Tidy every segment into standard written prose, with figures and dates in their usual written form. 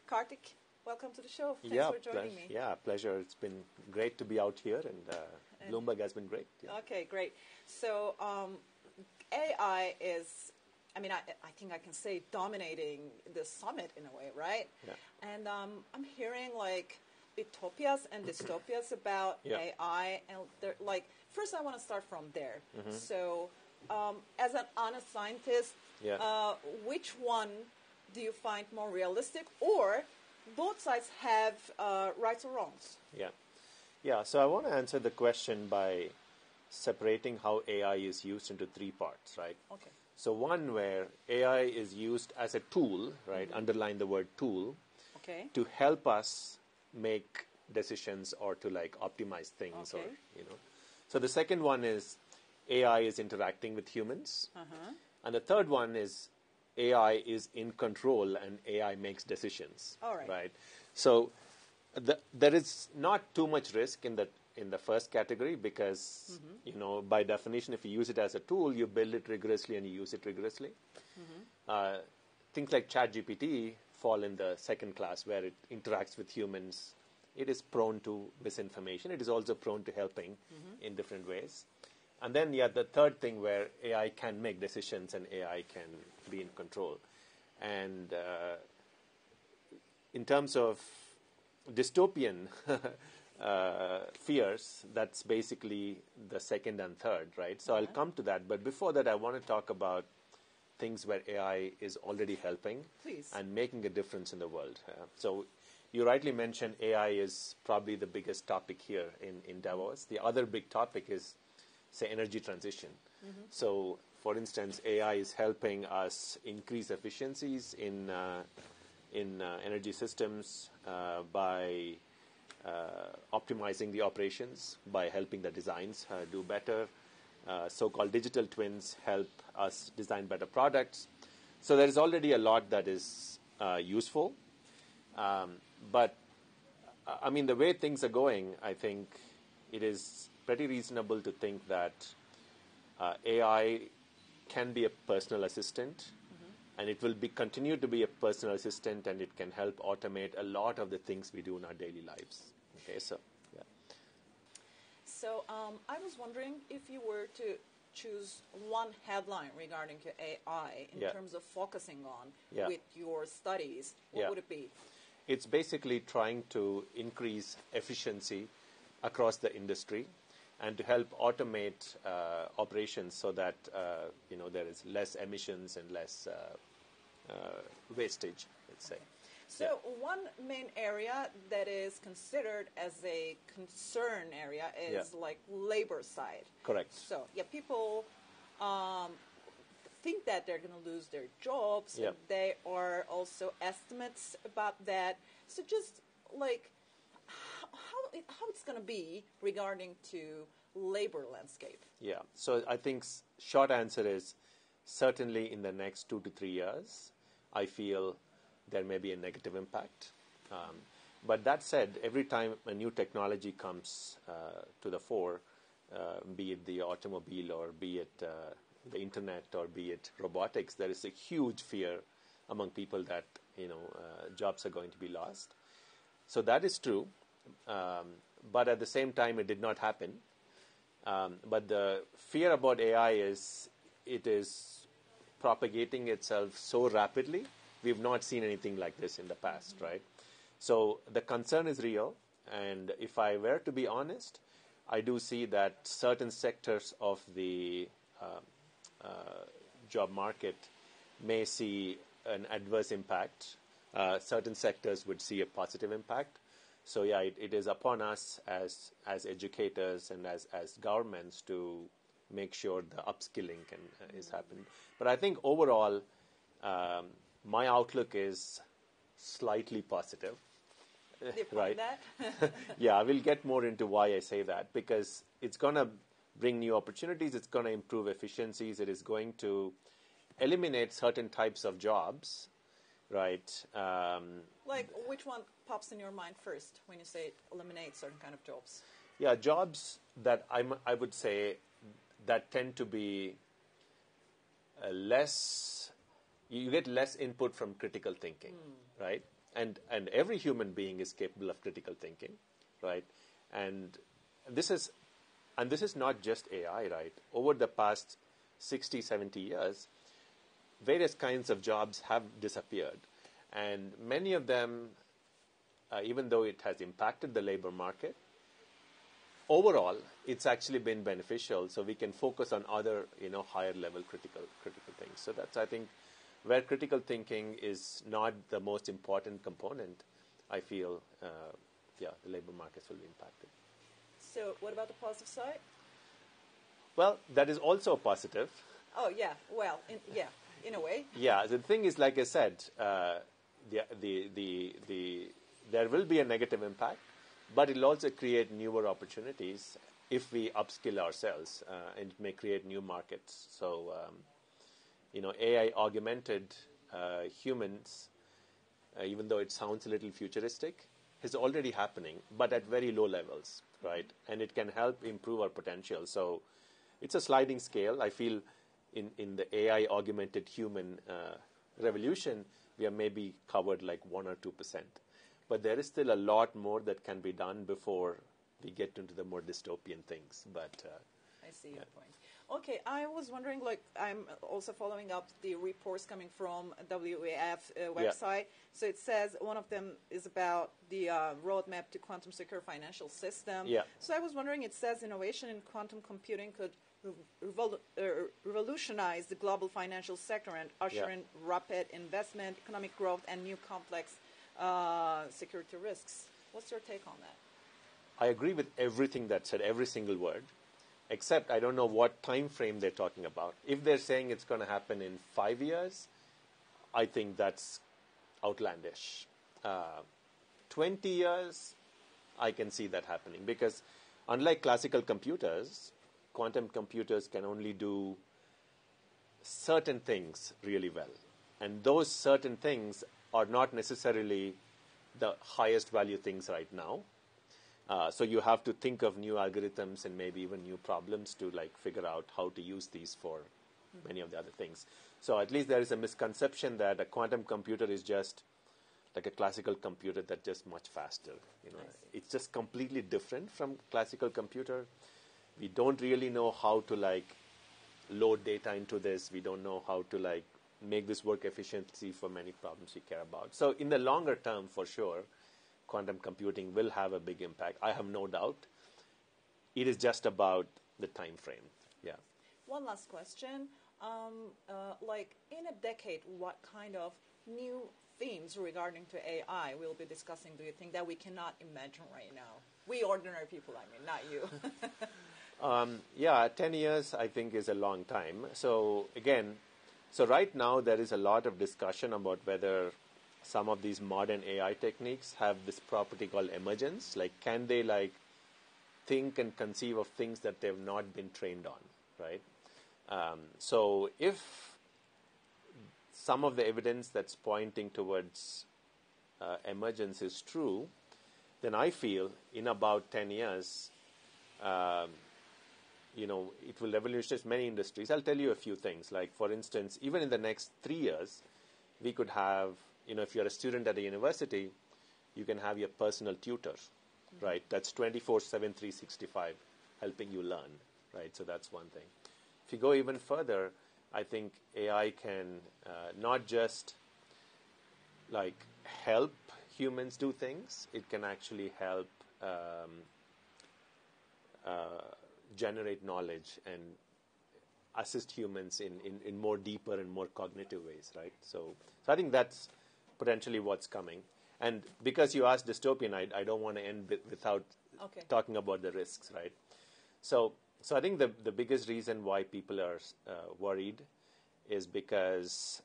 Karthik, welcome to the show. Thanks Yeah, for joining me. Yeah, pleasure. It's been great to be out here, and Bloomberg has been great. Yeah. Okay, great. So AI is, I think I can say dominating the summit in a way, right? Yeah. And I'm hearing like utopias and dystopias about AI, and first I want to start from there. Mm-hmm. So, as an honest scientist, which one do you find more realistic, or both sides have rights or wrongs? Yeah. So I want to answer the question by separating how AI is used into three parts, right? Okay. So one where AI is used as a tool, right? Mm-hmm. Underline the word tool. Okay. To help us make decisions or to optimize things, okay. or. So the second one is AI is interacting with humans, and the third one is AI is in control and AI makes decisions. All right. Right. So there is not too much risk in the first category because by definition, if you use it as a tool, you build it rigorously and you use it rigorously. Things like ChatGPT fall in the second class where it interacts with humans. It is prone to misinformation. It is also prone to helping in different ways. And then, the third thing where AI can make decisions and AI can be in control. And in terms of dystopian fears, that's basically the second and third, right? So I'll come to that. But before that, I want to talk about things where AI is already helping and making a difference in the world. So you rightly mentioned AI is probably the biggest topic here in Davos. The other big topic is, say, energy transition. So, for instance, AI is helping us increase efficiencies in energy systems by optimizing the operations, by helping the designs do better. So-called digital twins help us design better products. So there is already a lot that is useful. But, the way things are going, I think it is pretty reasonable to think that AI can be a personal assistant, and it will continue to be a personal assistant, and it can help automate a lot of the things we do in our daily lives. Okay, so, yeah. So I was wondering if you were to choose one headline regarding AI in terms of focusing on with your studies, what would it be? It's basically trying to increase efficiency across the industry and to help automate operations so that there is less emissions and less wastage, let's say. So one main area that is considered as a concern area is labor side. Correct. So people think that they're going to lose their jobs. And there are also estimates about that. So just how it's going to be regarding to labor landscape? Yeah. So I think short answer is certainly in the next 2 to 3 years, I feel there may be a negative impact. But that said, every time a new technology comes to the fore, be it the automobile or be it the internet or be it robotics, there is a huge fear among people that jobs are going to be lost. So that is true. But at the same time, it did not happen. But the fear about AI is it is propagating itself so rapidly. We've not seen anything like this in the past, right? So the concern is real. And if I were to be honest, I do see that certain sectors of the job market may see an adverse impact. Certain sectors would see a positive impact. So it is upon us as educators and as governments to make sure the upskilling is happening. But I think overall, my outlook is slightly positive. Right? That? I will get more into why I say that, because it's going to bring new opportunities. It's going to improve efficiencies. It is going to eliminate certain types of jobs. Right. Which one pops in your mind first when you say eliminate certain kind of jobs? Yeah, jobs that I would say that tend to be less. You get less input from critical thinking, right? and every human being is capable of critical thinking, right? And this is not just AI, right? Over the past 60, 70 years, various kinds of jobs have disappeared. And many of them, even though it has impacted the labor market, overall, it's actually been beneficial. So we can focus on other, higher level critical things. So that's, I think, where critical thinking is not the most important component, I feel, the labor markets will be impacted. So what about the positive side? Well, that is also a positive. Oh, yeah. Well, in a way. Yeah, the thing is, like I said, there will be a negative impact, but it'll also create newer opportunities if we upskill ourselves, and it may create new markets. So, AI augmented humans, even though it sounds a little futuristic, is already happening, but at very low levels, right? And it can help improve our potential. So it's a sliding scale. I feel in the AI augmented human revolution, we are maybe covered like 1 or 2%. But there is still a lot more that can be done before we get into the more dystopian things. But I see your point. Okay, I was wondering, I'm also following up the reports coming from WEF website. Yeah. So it says one of them is about the roadmap to quantum secure financial system. Yeah. So I was wondering, it says innovation in quantum computing could revolutionize the global financial sector and usher in rapid investment, economic growth, and new complex security risks. What's your take on that? I agree with everything that said, every single word. Except I don't know what time frame they're talking about. If they're saying it's going to happen in 5 years, I think that's outlandish. 20 years, I can see that happening. Because unlike classical computers, quantum computers can only do certain things really well. And those certain things are not necessarily the highest value things right now. So you have to think of new algorithms and maybe even new problems to figure out how to use these for many of the other things. So at least there is a misconception that a quantum computer is just like a classical computer that's just much faster. It's just completely different from classical computer. We don't really know how to load data into this. We don't know how to make this work efficiently for many problems we care about. So in the longer term, for sure, quantum computing will have a big impact. I have no doubt. It is just about the time frame. Yeah. One last question. In a decade, what kind of new themes regarding to AI we'll be discussing, do you think, that we cannot imagine right now? We ordinary people, not you. 10 years, I think, is a long time. So right now there is a lot of discussion about whether some of these modern AI techniques have this property called emergence. Can they think and conceive of things that they've not been trained on, right? So if some of the evidence that's pointing towards emergence is true, then I feel in about 10 years, it will revolutionize many industries. I'll tell you a few things. For instance, even in the next 3 years, we could have, if you're a student at a university, you can have your personal tutor, right? That's 24/7, 365, helping you learn, right? So that's one thing. If you go even further, I think AI can not just help humans do things, it can actually help generate knowledge and assist humans in more deeper and more cognitive ways, right? So I think that's potentially what's coming. And because you asked dystopian, I don't want to end without talking about the risks, right? So I think the biggest reason why people are worried is because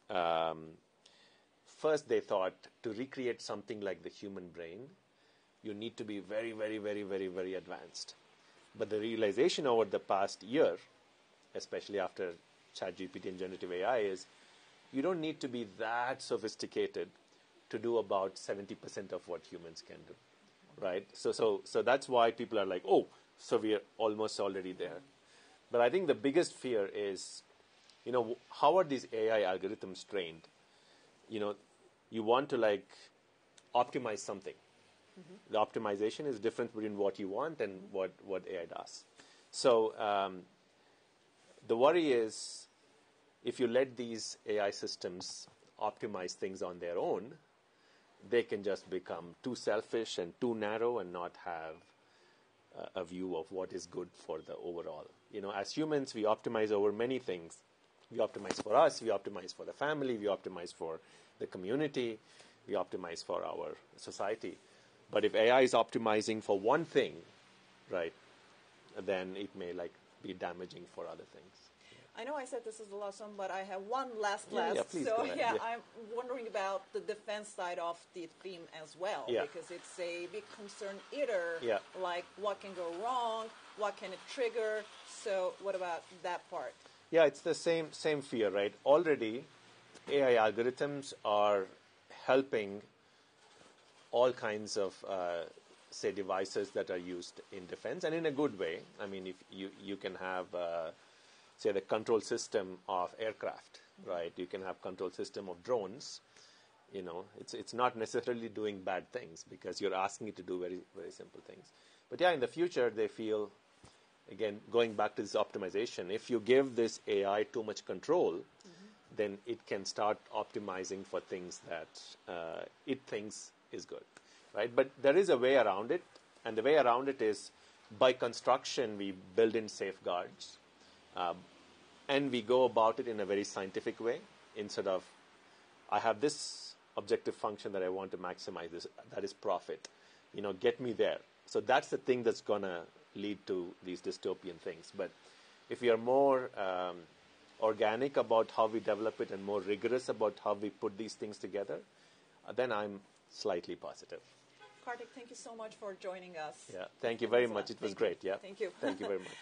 first they thought to recreate something like the human brain, you need to be very, very, very, very, very advanced. But the realization over the past year, especially after ChatGPT and generative AI, is you don't need to be that sophisticated to do about 70% of what humans can do, right? So that's why people are so we are almost already there. But I think the biggest fear is, how are these AI algorithms trained? You want to optimize something. The optimization is different between what you want and what AI does. So the worry is if you let these AI systems optimize things on their own, they can just become too selfish and too narrow and not have a view of what is good for the overall. As humans, we optimize over many things. We optimize for us, we optimize for the family, we optimize for the community, we optimize for our society. But if AI is optimizing for one thing, right, then it may be damaging for other things. I know I said this is the last one, but I have one last. Yeah, please go ahead. I'm wondering about the defense side of the theme as well, because it's a big concern either, like what can go wrong, what can it trigger. So what about that part? Yeah, it's the same fear, right? Already, AI algorithms are helping all kinds of, say, devices that are used in defense, and in a good way. I mean, if you can have, say, the control system of aircraft, right? You can have control system of drones. It's not necessarily doing bad things because you're asking it to do very, very simple things. But in the future, they feel, again, going back to this optimization, if you give this AI too much control, then it can start optimizing for things that it thinks is good, right? But there is a way around it, and the way around it is by construction, we build in safeguards, and we go about it in a very scientific way instead of, I have this objective function that I want to maximize, that is profit. Get me there. So that's the thing that's going to lead to these dystopian things. But if we are more organic about how we develop it and more rigorous about how we put these things together, then I'm slightly positive. Karthik, thank you so much for joining us. Yeah, thank you very much. It was great. Yeah. Thank you. Thank you very much.